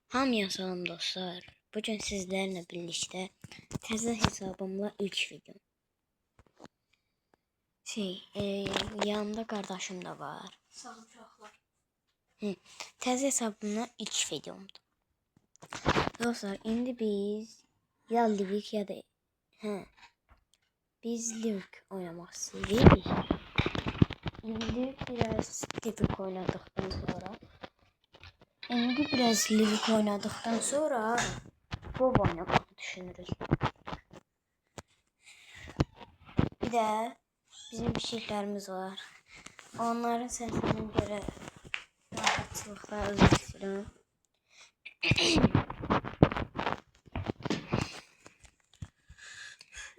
Hamıya salam dostlar. Bugün sizlerle birlikte təzə hesabımla ilk video. Yanımda kardeşim de var. Sağ ol uşaqlar. Təzə hesabımla ilk videomdur. Dostlar, indi biz ya Livik ya da biz Livik oynamak istiyoruz. İndi biraz Livik oynadıktan sonra WoW oynamak düşünürüz. Bir de bizim pişiklerimiz var. Onların sesine göre rahatlıkla özür dilerim.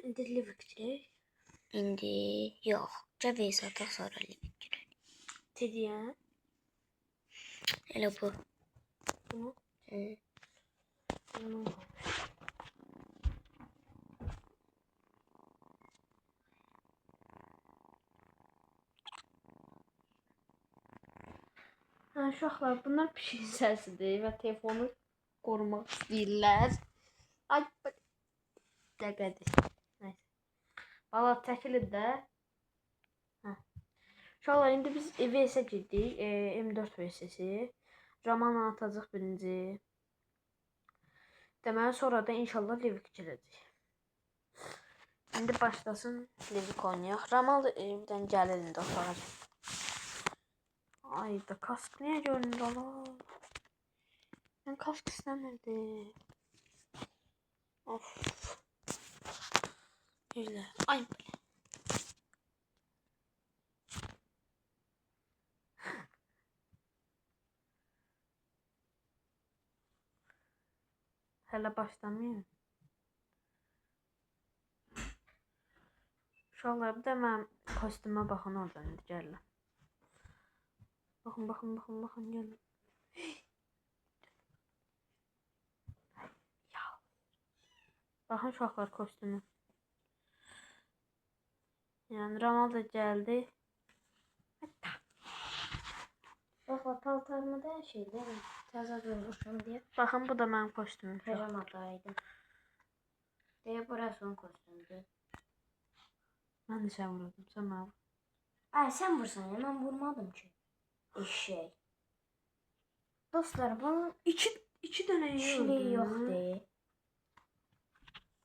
İndi Livik girək. İndi yok. Cəvəz ataq sonra Livik girək. Tediyə. Elə bu. Bunu. Bunu. Uşaqlar, bunlar pişik səsidir və telefonu qorumaq istəyirlər. Ay, dəqiqədir. Nəysə. Bala çəkilir də. Uşaqlar, indi biz VS girdik. M4 VS-si. Ramanla atacaq birinci. Deməli, sonra da inşallah Livik girəcək. İndi başlasın Livik oynayaq. Ramal evdən gəlir indi otağa. Ay da kask niyə görünür ala? Mən kask istəmirdim. Of. Elə. Ay belə. Hələ başlamayın. Uşaqlar, bir də mənim kostyuma baxın oradan indi gəlin. Baxın, gəlin. Baxın uşaqlar kostyumu. Yəni Ramal da gəldi. Baba paltarımı dəyişirdim. Təzə durmuşum deyə. Baxın, bu da mənim kostyumum. Pijamadaydım. Deyə burası onun kostyumudur. Mən də sən vurdum, sən mənə vur. Ay sen vursan ya, ben vurmadım ki. Eşek. Dostlar, bana İki dənə kişiliği yok değil.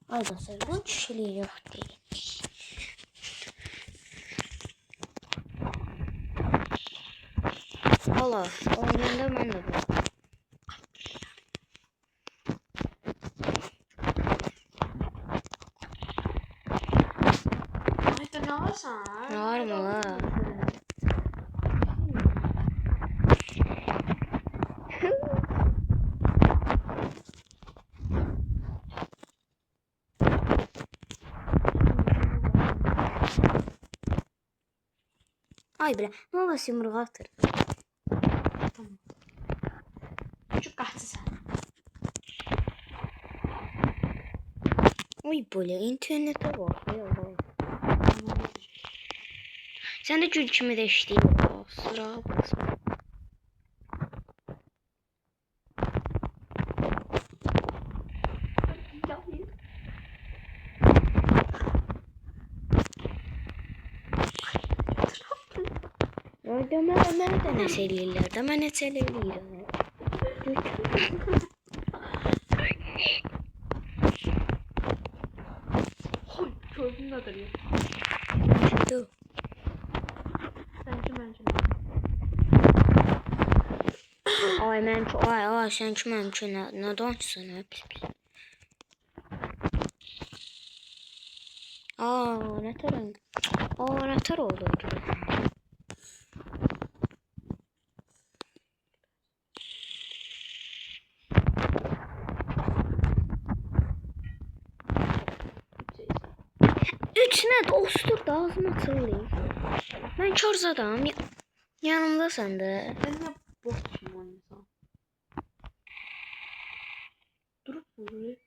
Ay dostlar, bunun kişiliği yok değil. Allah, oyunda ben de bu. Ay da nə varsan? Ne var mı la? Ay bre, ne olası yumruğu atır. Tamam. Küçük qaçdı sən. Oy böyle internete bak ya. Sen de gül kimi de işləyir. Sıra basma. Orada mən də nəsə eləyirlər də, mən heç elə eləyirəm. Oy, gördün də duruyor. Şudu. Məncə. Ay mənimki, ay sən ki mənimki nə danışsan hə pis. Ne tər oldu orada. Üçüne dostur da ağzıma atılıyım. Ben kör adam. Yanımda sen de. Sən nə bot kimi oynasan? Durup vuruyor.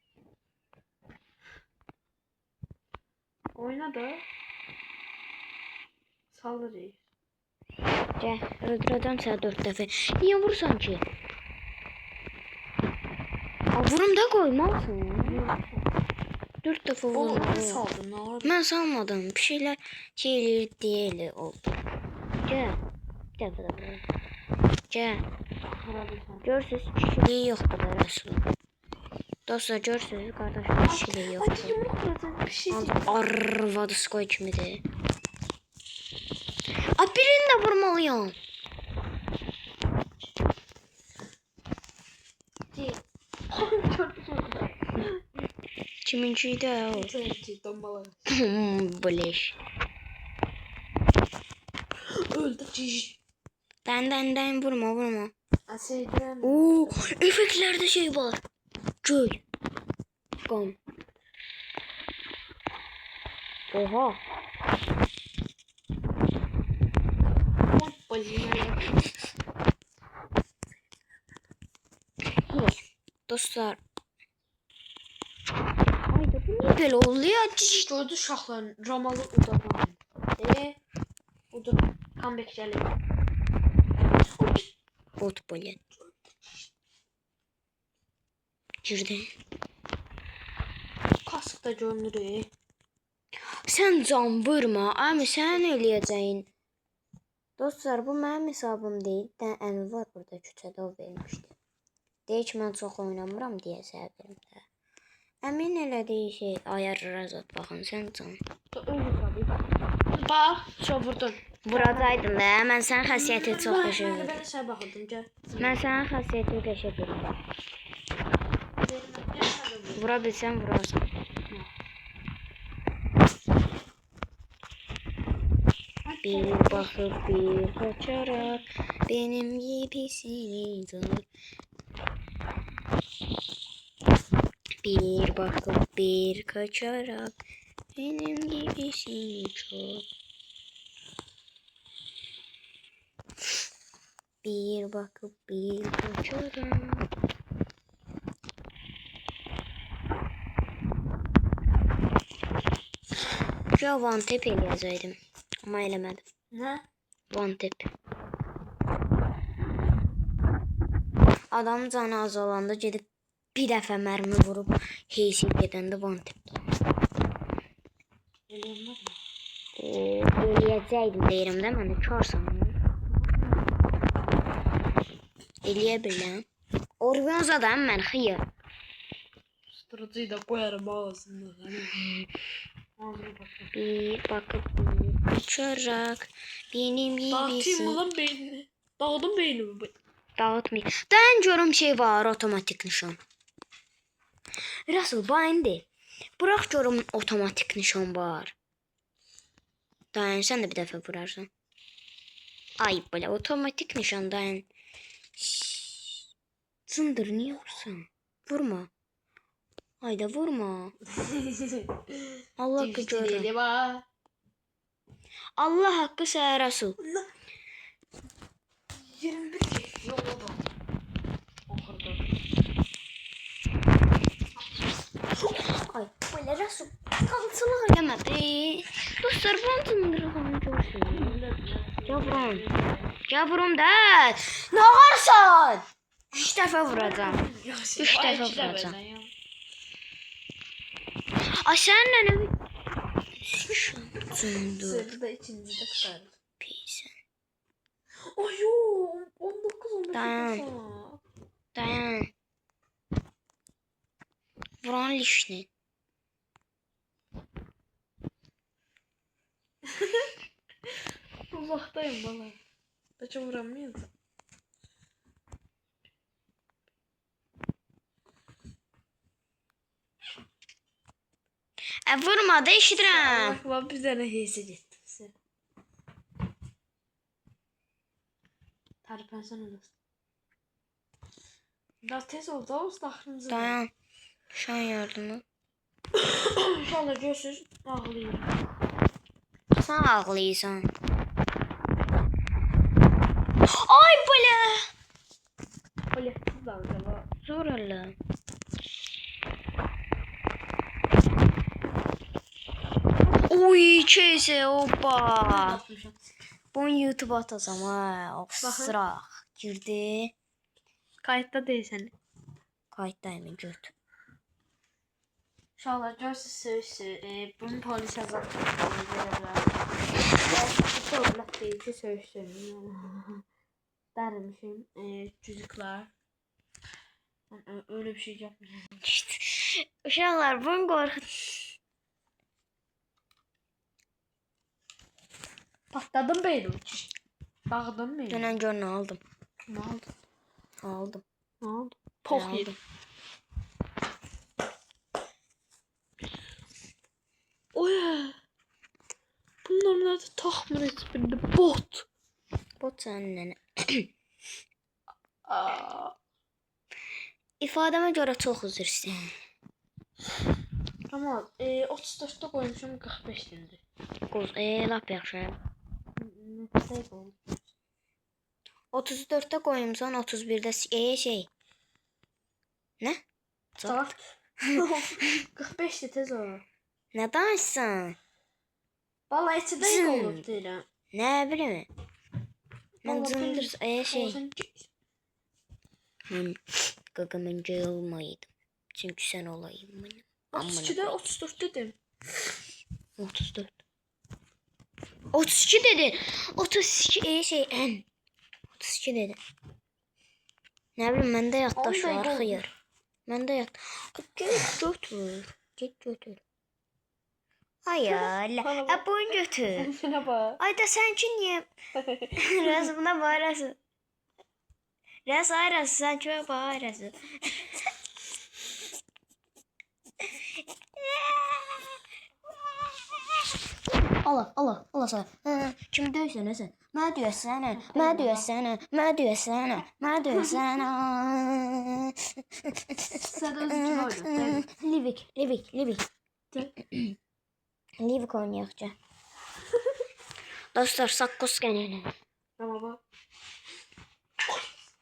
Oyna da. Saldırıyız. Gel öldüreceğim seni 4 dəfə. Niye vursan ki? Vurum da koymalısın. 4 defa Onu vurmalıyım. saldın. Ne var? Ben salmadım. Bir şeyler değil oldu. Gel. Bir defa da vurayım. Gel. Vurabilirsin. Görsüz kişiliği yoktu da Resul. Dostlar görsüz kardeşim kişiliği yoktu. Hadi yumruk vuracağım. Bir şey değil. Arvadı skoy kimidir. Birini de vurmalıyım. Değil. Kiminciydi o? Tombala. Bleş. Öldü cici. Den vurma. Aseyden. Oo, efektlerde şey var. Göl. Gam. Oha. Dostlar. Hayda bu niye böyle oluyor? Gördü uşaqların Ramalı udadan. Udur. Comeback gəlir. Bot böyle. Girdi. Kask da görünür. Sen can vurma. Abi sen eləyəcəyin. Dostlar bu mənim hesabım deyil. Əmi var burada küçədə o vermişdi. Deyək ki mən çox oynamıram deyə səbəbim də. Əmin elədiyi şey ayarlara zat baxın sən can. Bax, çox vurdun. Vuracaqdım da mən sənin xəssiyyəti çox qəşəng. Ben sənə baxırdım, gəl. Mən sənin xəssiyyəti qəşəng bilmirəm. Vura bilsən vurarsan. Bir bakıp bir kaçarak benim gibisini zor. Bir bakıp bir kaçarak benim gibisini çok. Bir bakıp bir kaçarak. Ya One Tap eləyəcəydim. Ama eləmədim. Nə? One Tap. Adamın canı az olanda gedib bir dəfə mərmi vurub heysi gedəndə One Tap. Eləyəcəkdim deyirəm də mən də karsan. Eləyə biləm. Organzadan mən xıyır. Sırıcıyı da koyarım ağzına. Bir bakıp uçarak benim Dağıtayım mı gibisin. lan beynini? Dağıdım beynimi. Dağıtmayayım. Dayan görüm şey var otomatik nişan. Russell bayındı. Bırak görüm otomatik nişan var. Dayan sen de bir defa vurarsan. Ay böyle otomatik nişan dayan. Zındır niye vursan? Vurma. Hayda vurma. Allah hakkı görürüm. Allah hakkı sen Russell. 21 kez yolladım. Ay böyle Russell kalçalar yemedi. Dostlar ben zındırığını görsün. Yavrum. Yavrum da. Ne varsan? 3 defa vuracağım. 3 defa vuracağım. Ay sen ne? Zındır. Sırrı da içinde tutar. Peysen. Ayo 19 Dayan. Dayan. Vuran lişni. Uzaktayım bana. Kaça vuramıyorum. Vurma da eşidirəm. Bak bir tane heyse gitti. Tarık ben sana nasıl? Biraz tez oldu olsun aklınıza. Dayan. Şan yardımı. İnşallah görürsünüz ağlayayım. Sen ağlıysan. Ay böyle. Kolektif dalga. Zor Allah. Uy çeyse hoppa. Bunu YouTube'a atacağım ha. Sıra girdi. Kayıtta değil sen. Fight'dayım göt. İnşallah görürsünüz. Bunu polis azaltır. Dövlət deyil ki, söysün. Dərmişim. Cüzüklər. Ben öyle bir şey yapmayacağım. Uşaqlar bunu qorxut. Patladım beyni. Dağıdım beyni. Dönən gör nə aldım. Ne oldu? Aldım. Ne oldu? Ne Poh aldım? yedim. Oy. Bunların adı tahmin etmedi. Bot. Bot sənin nənə. Aa. İfadəmə görə çox üzr istəyirəm. Ama 34'te koymuşum 45'tindi. Lap yaxşı. Ne oldu? 34'də qoyumsan 31'də şey. Nə? Saat. 45'ti tez o. Nə danışsan? Valla içi de Zın. olur deyirəm. Nə bilim. Mən Vallahi cındır şey. Olsun ki- Mən qaqamıncı olmaydım. Çünki sən olayım mənim. 32'de 34 dedim. 34. 32 dedi. 32 şey ən. 32 dedi. Nə bilim məndə yaddaş On var dəqiqə xeyir. Məndə yad. Get götür. Get götür. Hayal. Bana Bunu götür. Şuna bak. Ay da sen ki niye? Raz buna bağırasın. Raz ayrasın sen kime bağırasın. Allah sana. Kim döysən sən? Mən döyəsənə, mən döyəsənə, mən döyəsənə, mən döyəsənə. Sen özün oynat. Livik. Livik oynayaqca. Dostlar, Sakkuskenin. Ama bak.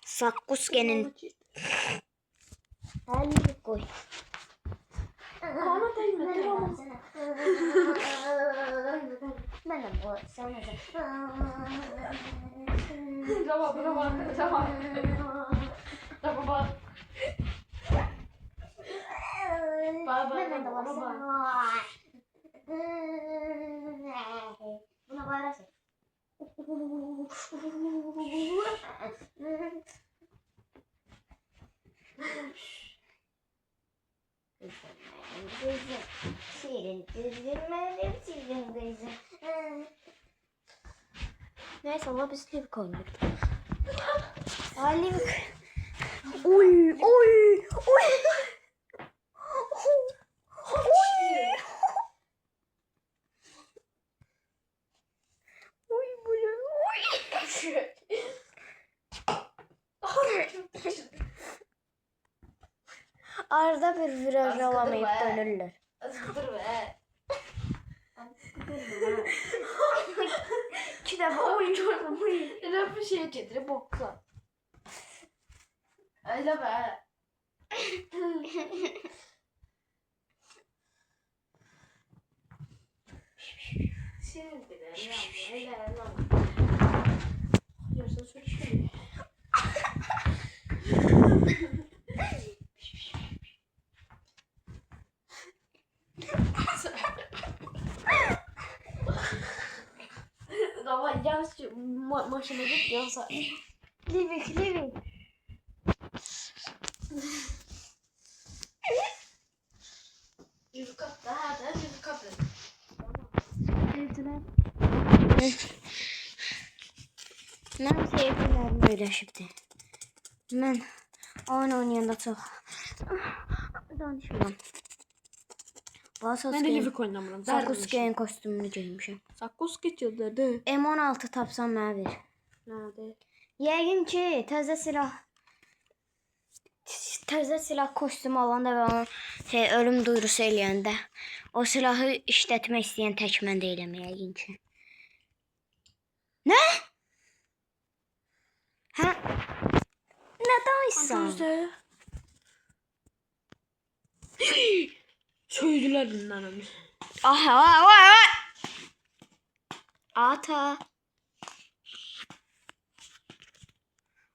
Sakkuskenin. Livik koy. Kana değmedi ama. Ben de bu sana. Tamam. Tamam bak. Buna bağırasın. Sizin neyse Allah biz Livik oynuyoruz. Livik. Oy. Arada bir viraj alamayıp dönürler. Dur be. İki defa oyuncu oynadım. Bir şey getirip boksa. Öyle be. Şimdi de öyle. Yarısı sürüşüyor. Ama yanlış maşına git yansa. Livik. Yüzü kaptı ha da yüzü kaptı. Sevdiler. Mən sevgilərim öyrəşibdi. Mən oyun oynayanda çox danışmıram. Ben de Livik oynamıram. Sakkuskenin kostyumunu geymişəm. Sakkus geçiyordu. M16 tapsam mənə ver. Nerede? Yəqin ki, təzə silah kostyumu alanda və onun ölüm duyurusu eləyəndə o silahı işlətmək istəyən tək mən deyiləm yəqin ki. Nə? Hə? Nə danışsan? Gözde. Söylediler bunların. Vay. Ata.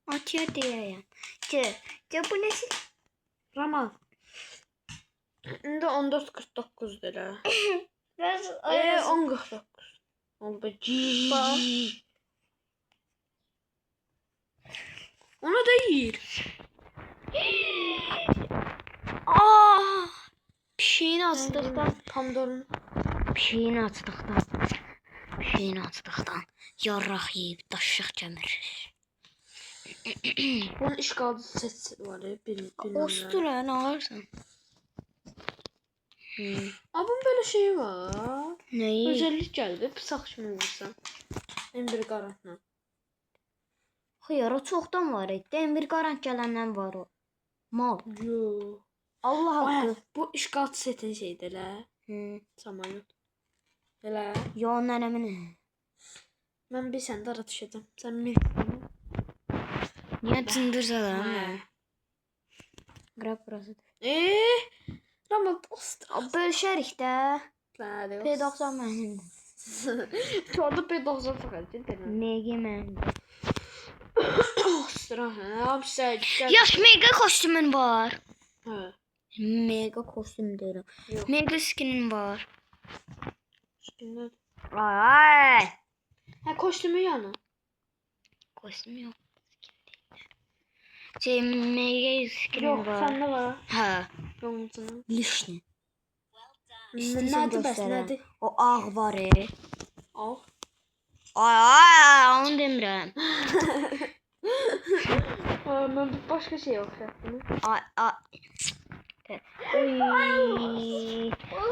Atıyor diyeyim. Bu ne? Ramal. İndi 14.49 lira. Biraz 10.49. Oldu be. Ona değil. Aa! Pişiğin açdıqdan. Pomidorun. Pişiğin açdıqdan. Yarraq yeyib daşıq gəmir. Bunun işgalcı ses var ya. Ostur ha, nə alırsan? Bunun böyle şeyi var. Nəyi? Özellik geldi. Pısaq kimi vursan. En bir qarantla. Xeyr, o çoxdan var idi. Demir qarant gələndən var o. Mal. Yo. Allah haqqı. Bu işgalcı setin şeydir la. Samolyot. Elə. Yo, nənəmin. Mən bir sən də ara düşəcəm. Sən min. Niyə cındırsalar mı? Qrab burası. Ramal dost. Bölüşərik də. Nədir? P90 mənimdir. Çoğda P90 fəqət. Mega mənimdir. Strahım sən. Yaş mega kostyumun var. Hə. Mega kostyum deyirəm. Yox. Mega skinin var. Üstündə. Ay. Hə, kostyumu yanı. Kostyum yox. Şey, mega skinin Yox, var. səndə var. Hə. Yoxcunun. Lişni. Nədir bəs, nədir? O ağ var Al. Ay, onu demirəm. Mən başqa şey oxşatdım. Ay.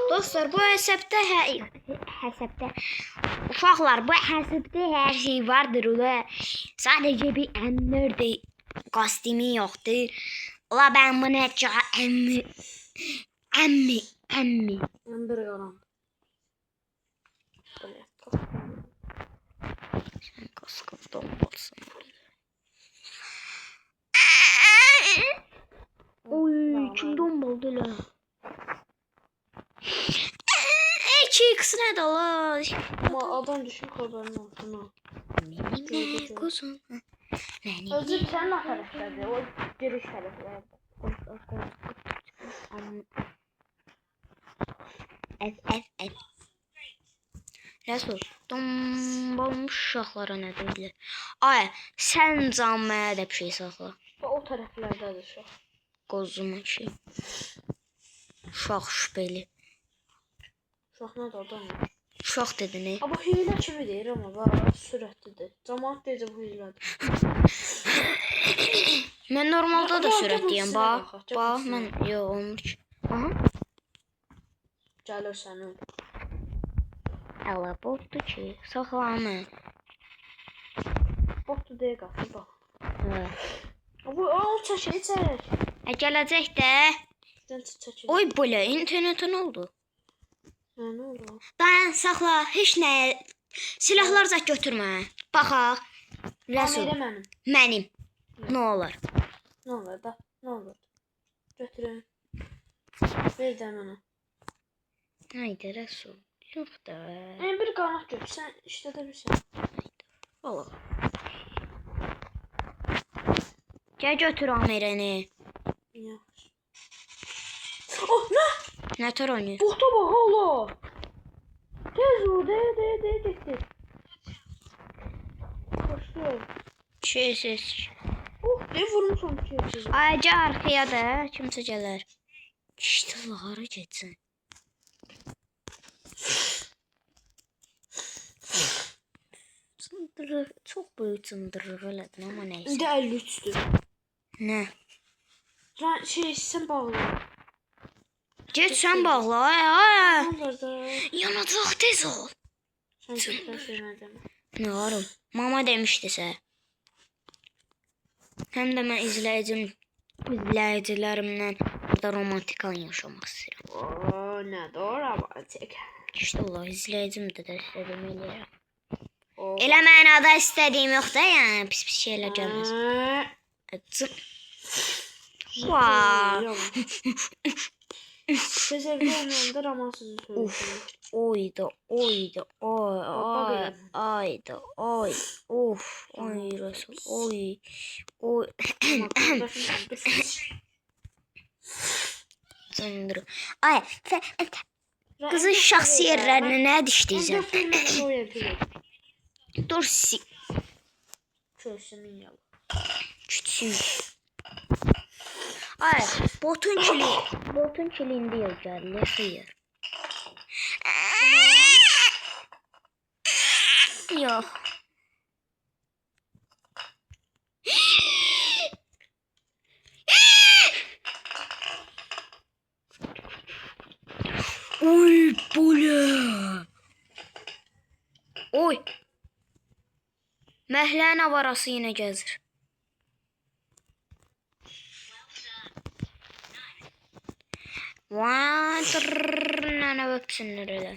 Dostlar, bu hesabda uşaqlar, bu hesabda hər şey vardır ula. Sadəcə bir əmnirdir. Kostyumu yoxdur. Ula ben bunu əmmi. Mən bir qaram. Böyle. Sen kaskı dolmalısın. Oy, kim dombaldı la? 2x ne de la? Ama adam düşün haberin olsun ha. Benim kuzum. Özür sen ne taraftadır? O giriş tarafı. F. Resul, dombalmış uşaqlara nə deyirlər? Ay, sən canmaya da bir şey saxla. O taraflardadır şu. Qozumun şey. Uşaq şübhəli. Uşaq nədir adam? Uşaq dedi ne? Bu hile kimi deyir ama bax sürətlidir. Cəmaət deyəcə bu hilədir. Mən normalda da sürətliyəm, bax. baxaq, Bax, mən yox olmur ki. Aha. Gəlir sənin. Əla botdur ki, saxlanı. Botdur deyə qatı bax. Hə. Bu o çək. Gələcək də. Sən çək. Oy belə internetin oldu. Nə oldu? Dayan, saxla, heç nə. Silahlar zət götürmə. Baxaq. Rəsul. Mənim. Mənim. Nə olar? Nə olur da? Nə olur? Götürün. Ver də mənə. Haydi Rəsul. Yox da. Bir qanaq götür. Sən işlədə bilirsən. Ola. Gəl götür amirəni. Yaxşı. Oh, nə? Nə tər oynayır? Bota bax hala. Tez ol, de. Koşdu. Şeysiz. Oh, de vurmuşam şeysiz. Ayca arkaya da kimsə gələr. İşte hara getsin. Cındırıq, çox böyük cındırıq elədin amma nəysə. İndi 53'dür. Nə? Sən bağla. Get sən bağla. Ay. Ne olur da? Yanacaq tez ol. Sən söylədim. Nə var o? Mama demişdisə. Həm də mən izləyicilərimdən burada romantik an yaşamaq istəyirəm. Oo, nə də romantik. İşte Allah, izləyicimdir də istədiyim eləyərəm. Elə mənada istədiyim yox da, yəni pis şeylər gəlməz. Wow. Siz evde olmayanda romansızı söylüyorsunuz. Oyda. Oy. Of. Oy Resul. Oy. sındır. Ay, qızın şəxsi yerlərinə nə dişləyirsən? Dur, Körsünün yalı. küçük. Ay, botun kilindi yok gəldi, xeyir. Yox. Oy, bula. Oy. Məhlənin avarası yenə gəzir. Vay, nənə öpsünlər elə.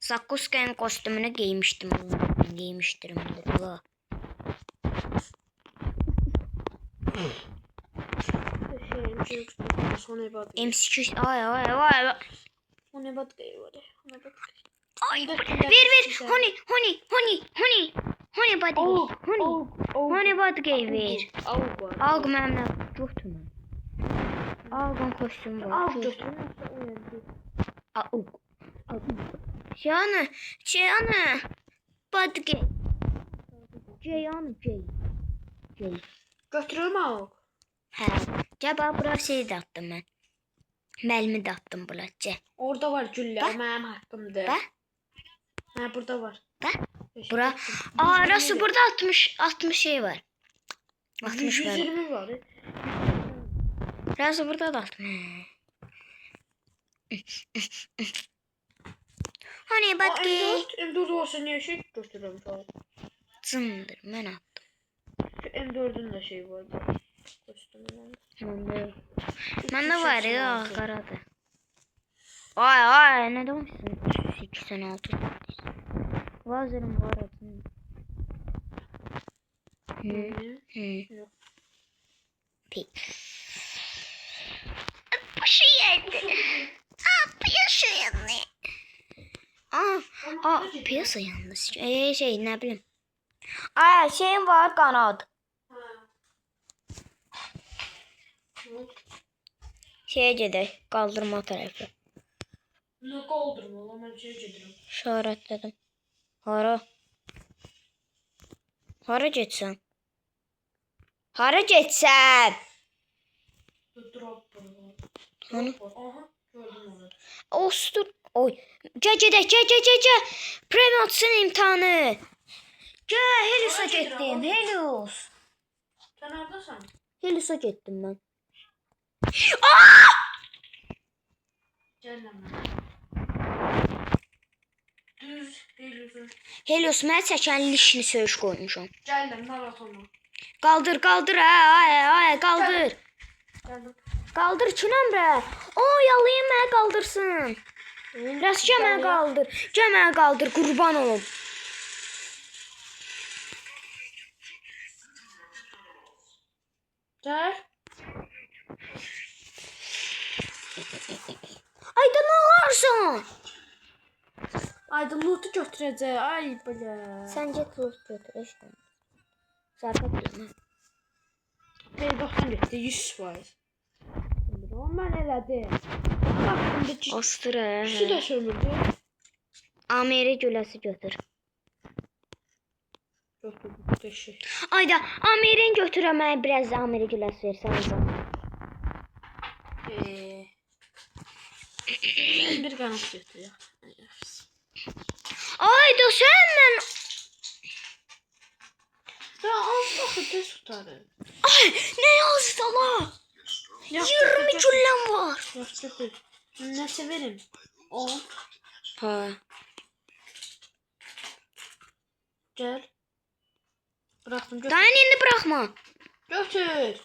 Sakkuska'nın kostümünü giymiştim. Giymiştirimdir. Va. MC2 ay. O ne bat gayı var ya. Ay, ver. Honey bad gay. Honey bad gay ver. Alg məmlə yoxdur mən. Algın kostüm var. Alg. Şiyanı. Bad gay. Ceyhan gay. Götürür mü o? Hə, gəl bura şey də atdım mən. Məlmi də atdım bulatca. Orada var güller. Benim hakkımdır. Bə? Ha burada var. Bə? Bura. Aa, rası burada 60 şey var. 60 var. 120 var. Rası burada da 60. Hani bak ki. M4 olsa niye şey götürüyorum sana? Zındır mən attım. Şu M4'ün de şey vardı. Məndə var ya qaradır. Ay nə demişsin? 86. Vazerim var aslında. Yok. Peki. Başı yerde. Piyasa yandı. Piyasa yandı. Şey ne bileyim. Şeyim var kanat. Şeye gedək, qaldırma tərəfi. Ne kaldırma lan ben şey gedirəm. İşarətlədim. Hara? Hara getsən? Hara getsən? Drop var. Hani? Aha gördüm onu. Ostur. Oy. Gəl. Premotsın imtihanı. Gəl, Helios'a getdim. Helios. Sen neredesin? Helios'a getdim mən. Geldim ben. Düz geliyorsun. Helios, mən çəkənli işini söyüş qoymuşam. Geldim maratonu. Qaldır, ay, qaldır. Geldim. Qaldır Çinəmrə. Yalayım mənə qaldırsın. Rəsgə mənə qaldır. Gəl mənə qaldır, qurban olum. Gel. Ayda nə olarsan? Ayda loot'u götürəcək. Ay belə. Sən get loot götür, eşdə. Zərfət deyəm. Beybaxdan getdi 100%. Mən elədim. Baxdım ki, Ostur kişi də sömürdü. Amiri güləsi götür. Götürdü deşik. Ayda Amirin götürə mənə biraz da Amiri güləsi versən. Bir qanat götürüyor. Ayda sən mən... Ya az vaxtı tez tutarım. Ay, nə yazdı la? 20 gülləm var. Yaxşı götür. Nəsə verim? 10. Ha. Gel. Bıraktım götür. Dayan indi bıraxma. Götür.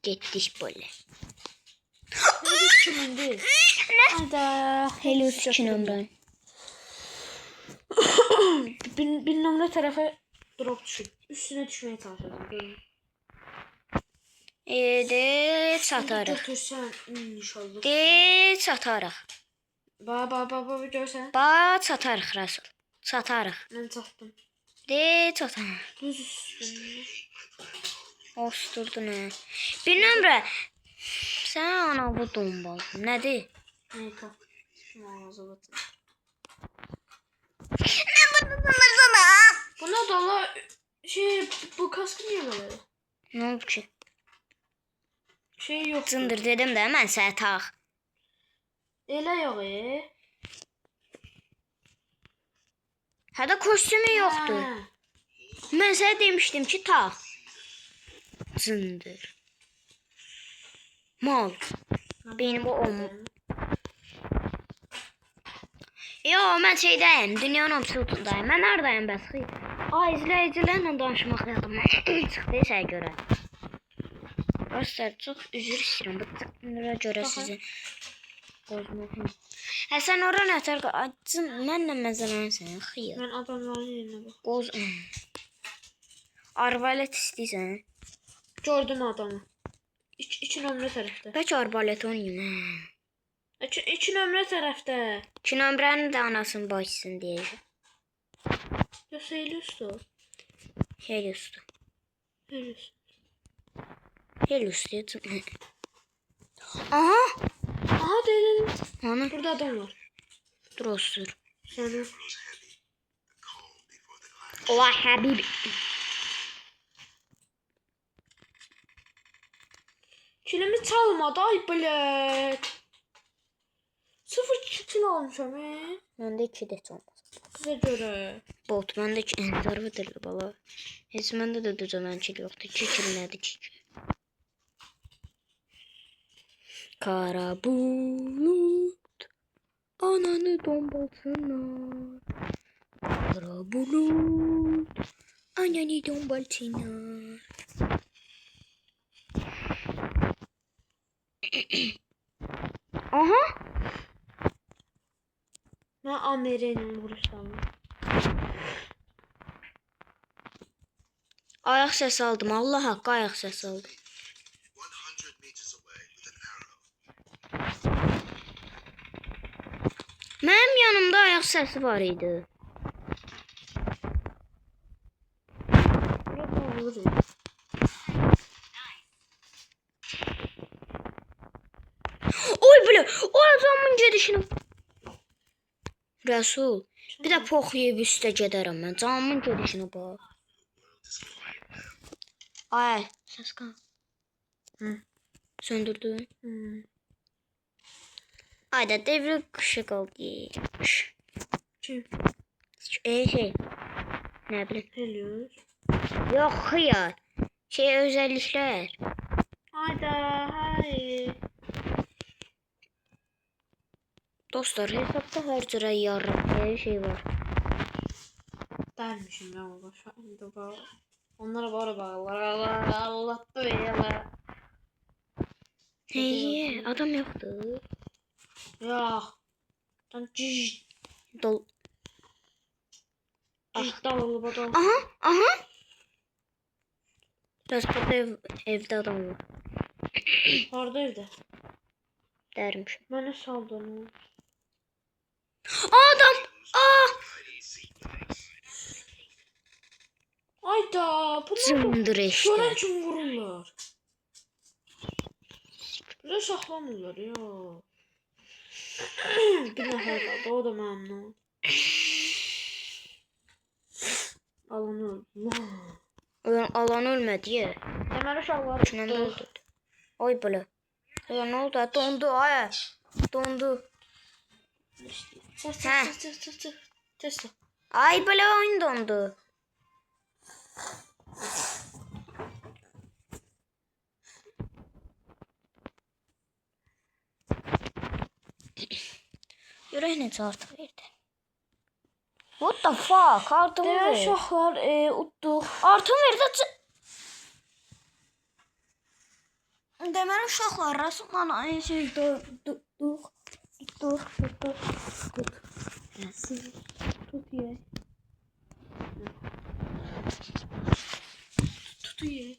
Getdik böyle. Helios kimindi? Hayda. Helios 2 nömrən. Bir nömrə tərəfə drop düşüb. Üstünə düşməyə çalışacağım. De satarıq. Götürsən inşallah. De satarıq. Baba görsən. Satarıq Rasul. Satarıq. Mən çatdım. De satarıq. Düz üstünə. Osturdun ha. Bir nömrə. Sən ana bu dombal. Nədir? Neyse. Mağaza batın. Nə bana? Buna dala şey bu kaskı niye böyle? Nə oldu ki? Şey yok. Cındır dedim də mən sənə tax. Elə yok Hədə kostyumu yoxdur. Ha. Mən sənə demişdim ki, tax. Cındır. Mal. Benim o olmur. Yo, mən şeydəyim, dünyanın absolutundayım. Mən haradayım bəs? İzləyicilərlə danışmaq yadıma çıxdı sənə görə. Dostlar, çox üzr istəyirəm. Bu çıxdığına görə sizi bozmaqım. Sən ora nətər açsın, mənlə məzələnsən, xıyır. Ben adamların yerine bak. Qoz. Arbalet istəyirsən? Gördüm adamı. İki nömrə tərəfdə. Bəlkə arbalet oynayım. İki nömrə tərəfdə. 2 nömrənin də anasını başsın deyəcəm. Ya Seylius'tu. Helios'dur. Helios. Helios deyəcəm. Aha! Aha dedim. Ana, Burada adam var. dur osur. Sana. Ola Habib. Kilimi çalmadı ay bilet. 0 kil almışam Məndə 2 də olmaz. Size göre. Bot, məndə 2 zarfıdır bala. Heç məndə də düzələn kil yoxdur. 2 kil nədir ki? Kara bulut ananı dombalsınlar. Kara bulut ananı dombalsınlar. Aha! Ben Ameri'nin vuruşlarını. Ayaq səsi aldım. Allah haqqı ayaq səsi aldım. 100 meters away with an arrow. Mənim yanımda ayaq səsi var idi. Burada vuruyor. Oy belə, o adamın gedişini. Rəsul, bir də pox yeyib üstə gedərəm mən. Canımın gedişini bax. Ay, səs qal. Hı. Söndürdün. Hmm. Ayda devri qışı qaldı. Kim? Şey, nə bilim. Helios. Yox, xiyar. Şey, özəlliklər. Hayda hay. Dostlar, hesabda hər cürə yarraq şey var. Dermişim ya baba. Şu anda bak. Onlara bağır bağırlar. Allah Allah böyle. Hey, adam yoxdur. Ya. Tam ciş. Dol. Ciş dalalı badal. Aha, aha. Burada evdə adam var. Orada evde. Dərmişim. Bana saldın. Adam! Ah! Hayda. Bunlar Cındır işte. şöyle kim vururlar. Böyle saklamırlar ya. Bir nəfər qaldı. O da məmnun. Alanı öldü. Alan ölmədi ya. Deməli uşaqlar Üçündən də öldü. Oy belə. Ya nə oldu? Dondu, ay. Dondu. Test Hə. test. Ay belə oyun dondu. Görək necə artıq verdi. What the fuck? Artımı Deməli verdi. uşaqlar utduq. Artım verdi. Deməli uşaqlar Rasul'la şey tutduq. Tut ye. Tut ye.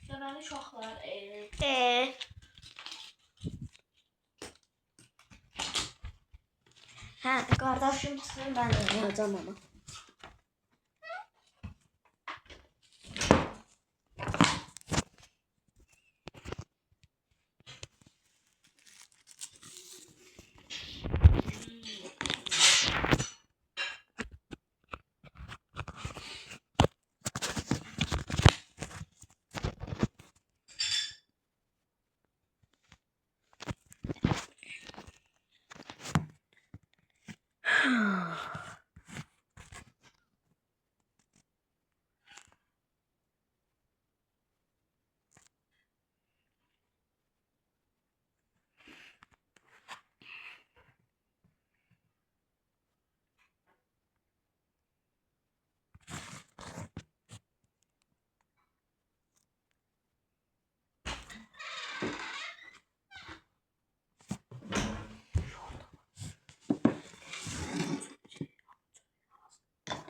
Deməli uşaqlar Hə, qardaşımsın, mən oynayacağam ama.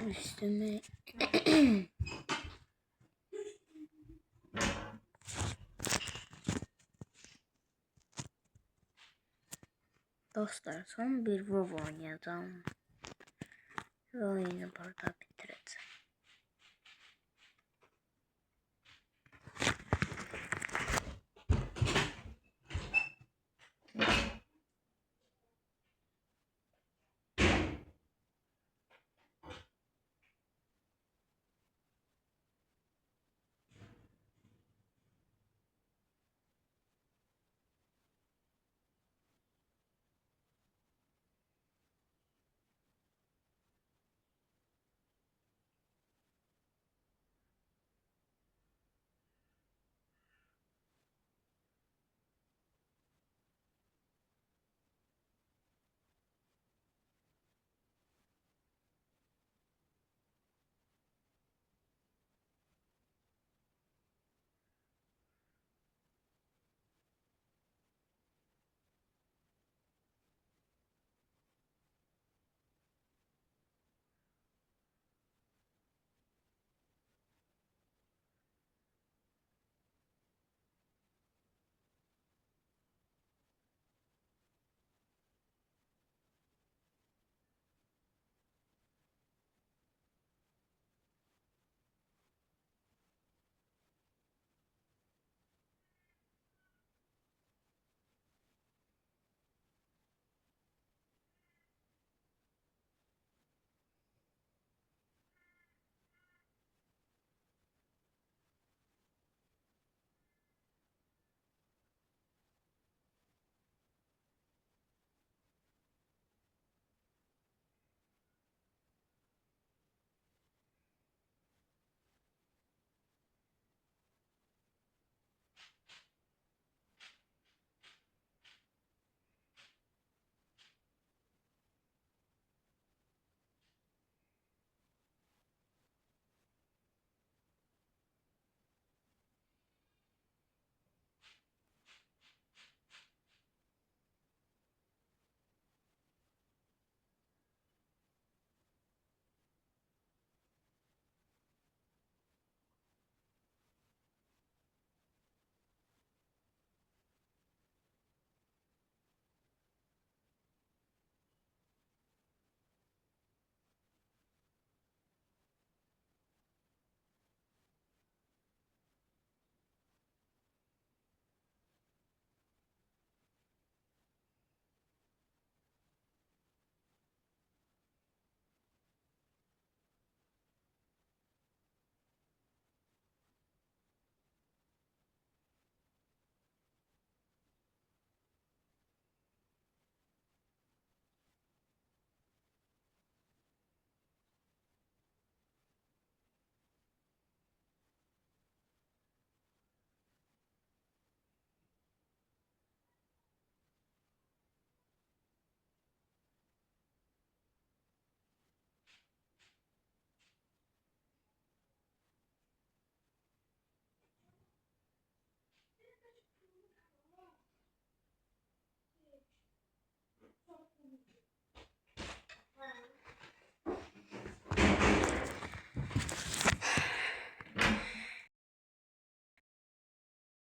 Üstüme dostlar son bir WoW oynayacağım. Ve oyunu burada